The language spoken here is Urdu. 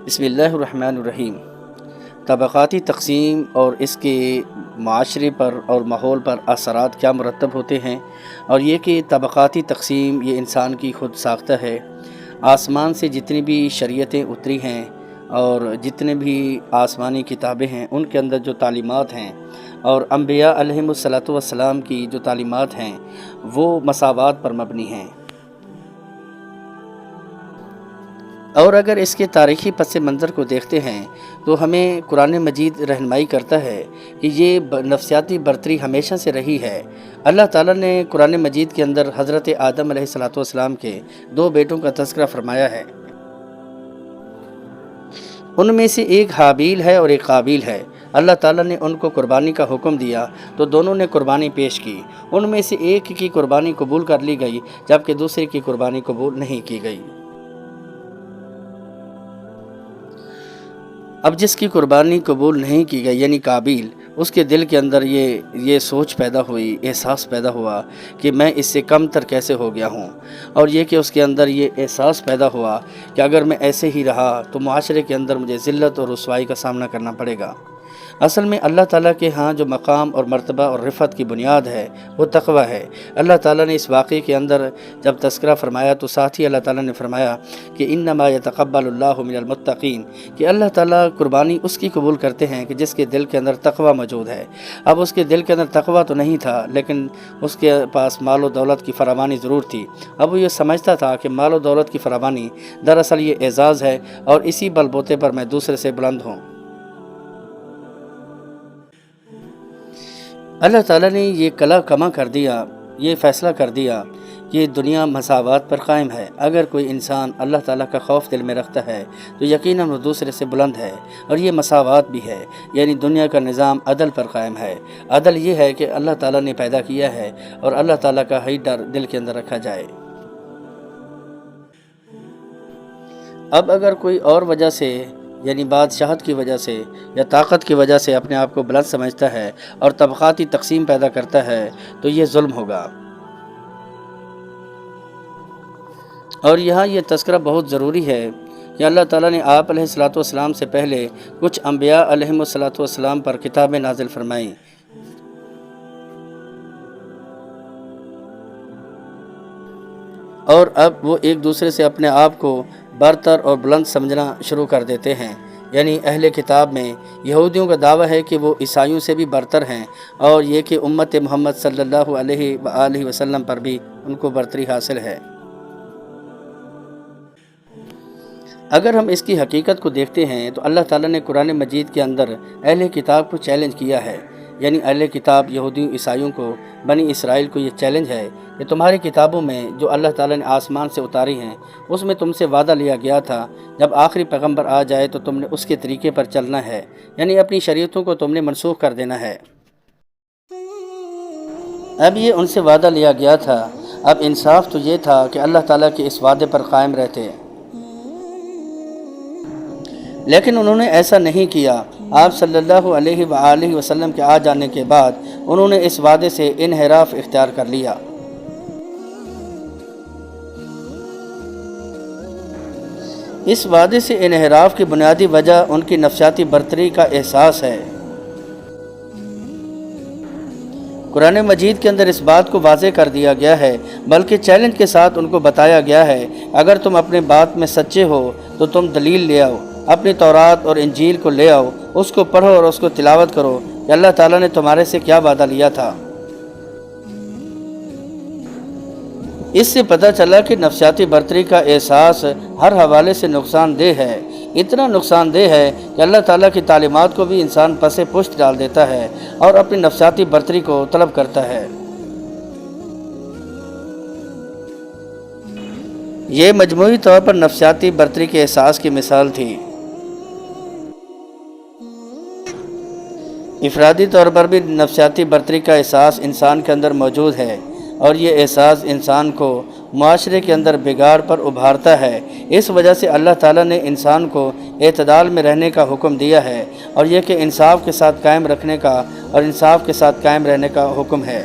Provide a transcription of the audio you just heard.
بسم اللہ الرحمن الرحیم۔ طبقاتی تقسیم اور اس کے معاشرے پر اور ماحول پر اثرات کیا مرتب ہوتے ہیں، اور یہ کہ طبقاتی تقسیم یہ انسان کی خود ساختہ ہے۔ آسمان سے جتنی بھی شریعتیں اتری ہیں اور جتنے بھی آسمانی کتابیں ہیں ان کے اندر جو تعلیمات ہیں، اور انبیاء علیہم الصلاۃ والسلام کی جو تعلیمات ہیں وہ مساوات پر مبنی ہیں۔ اور اگر اس کے تاریخی پس منظر کو دیکھتے ہیں تو ہمیں قرآن مجید رہنمائی کرتا ہے کہ یہ نفسیاتی برتری ہمیشہ سے رہی ہے۔ اللہ تعالیٰ نے قرآن مجید کے اندر حضرت آدم علیہ الصلاۃ والسلام کے 2 بیٹوں کا تذکرہ فرمایا ہے۔ ان میں سے ایک حابیل ہے اور ایک قابیل ہے۔ اللہ تعالیٰ نے ان کو قربانی کا حکم دیا تو دونوں نے قربانی پیش کی۔ ان میں سے ایک کی قربانی قبول کر لی گئی جبکہ دوسرے کی قربانی قبول نہیں کی گئی۔ اب جس کی قربانی قبول نہیں کی گئی یعنی قابیل، اس کے دل کے اندر یہ سوچ پیدا ہوئی، احساس پیدا ہوا کہ میں اس سے کم تر کیسے ہو گیا ہوں، اور یہ کہ اس کے اندر یہ احساس پیدا ہوا کہ اگر میں ایسے ہی رہا تو معاشرے کے اندر مجھے ذلت اور رسوائی کا سامنا کرنا پڑے گا۔ اصل میں اللہ تعالیٰ کے ہاں جو مقام اور مرتبہ اور رفعت کی بنیاد ہے وہ تقوی ہے۔ اللہ تعالیٰ نے اس واقعے کے اندر جب تذکرہ فرمایا تو ساتھ ہی اللہ تعالیٰ نے فرمایا کہ انما یتقبل اللہ من المتقین، کہ اللہ تعالیٰ قربانی اس کی قبول کرتے ہیں کہ جس کے دل کے اندر تقوی موجود ہے۔ اب اس کے دل کے اندر تقوی تو نہیں تھا لیکن اس کے پاس مال و دولت کی فراوانی ضرور تھی۔ اب وہ یہ سمجھتا تھا کہ مال و دولت کی فراوانی دراصل یہ اعزاز ہے اور اسی بل بوتے پر میں دوسرے سے بلند ہوں۔ اللہ تعالیٰ نے یہ کلا کما کر دیا، یہ فیصلہ کر دیا کہ دنیا مساوات پر قائم ہے۔ اگر کوئی انسان اللہ تعالیٰ کا خوف دل میں رکھتا ہے تو یقیناً وہ دوسرے سے بلند ہے، اور یہ مساوات بھی ہے، یعنی دنیا کا نظام عدل پر قائم ہے۔ عدل یہ ہے کہ اللہ تعالیٰ نے پیدا کیا ہے اور اللہ تعالیٰ کا ہی ڈر دل کے اندر رکھا جائے۔ اب اگر کوئی اور وجہ سے یعنی بادشاہت کی وجہ سے یا طاقت کی وجہ سے اپنے آپ کو بلند سمجھتا ہے اور طبقاتی تقسیم پیدا کرتا ہے تو یہ ظلم ہوگا۔ اور یہاں یہ تذکرہ بہت ضروری ہے کہ اللہ تعالیٰ نے آپ علیہ الصلاۃ والسلام سے پہلے کچھ انبیاء علیہم الصلاۃ والسلام پر کتابیں نازل فرمائیں، اور اب وہ ایک دوسرے سے اپنے آپ کو برتر اور بلند سمجھنا شروع کر دیتے ہیں۔ یعنی اہل کتاب میں یہودیوں کا دعویٰ ہے کہ وہ عیسائیوں سے بھی برتر ہیں، اور یہ کہ امت محمد صلی اللہ علیہ وآلہ وسلم پر بھی ان کو برتری حاصل ہے۔ اگر ہم اس کی حقیقت کو دیکھتے ہیں تو اللہ تعالیٰ نے قرآن مجید کے اندر اہل کتاب کو چیلنج کیا ہے، یعنی اہل کتاب یہودیوں عیسائیوں کو، بنی اسرائیل کو یہ چیلنج ہے کہ تمہاری کتابوں میں جو اللہ تعالیٰ نے آسمان سے اتاری ہیں اس میں تم سے وعدہ لیا گیا تھا جب آخری پیغمبر آ جائے تو تم نے اس کے طریقے پر چلنا ہے، یعنی اپنی شریعتوں کو تم نے منسوخ کر دینا ہے۔ اب یہ ان سے وعدہ لیا گیا تھا، اب انصاف تو یہ تھا کہ اللہ تعالیٰ کے اس وعدے پر قائم رہتے، لیکن انہوں نے ایسا نہیں کیا۔ آپ صلی اللہ علیہ وآلہ وسلم کے آ جانے کے بعد انہوں نے اس وعدے سے انحراف اختیار کر لیا۔ اس وعدے سے انحراف کی بنیادی وجہ ان کی نفسیاتی برتری کا احساس ہے۔ قرآن مجید کے اندر اس بات کو واضح کر دیا گیا ہے، بلکہ چیلنج کے ساتھ ان کو بتایا گیا ہے اگر تم اپنے بات میں سچے ہو تو تم دلیل لے آؤ، اپنی تورات اور انجیل کو لے آؤ، اس کو پڑھو اور اس کو تلاوت کرو کہ اللہ تعالیٰ نے تمہارے سے کیا وعدہ لیا تھا۔ اس سے پتہ چلا کہ نفسیاتی برتری کا احساس ہر حوالے سے نقصان دہ ہے، اتنا نقصان دہ ہے کہ اللہ تعالیٰ کی تعلیمات کو بھی انسان پس پشت ڈال دیتا ہے اور اپنی نفسیاتی برتری کو طلب کرتا ہے۔ یہ مجموعی طور پر نفسیاتی برتری کے احساس کی مثال تھی۔ افرادی طور پر بھی نفسیاتی برتری کا احساس انسان کے اندر موجود ہے، اور یہ احساس انسان کو معاشرے کے اندر بگاڑ پر ابھارتا ہے۔ اس وجہ سے اللہ تعالیٰ نے انسان کو اعتدال میں رہنے کا حکم دیا ہے، اور یہ کہ انصاف کے ساتھ قائم رکھنے کا اور انصاف کے ساتھ قائم رہنے کا حکم ہے۔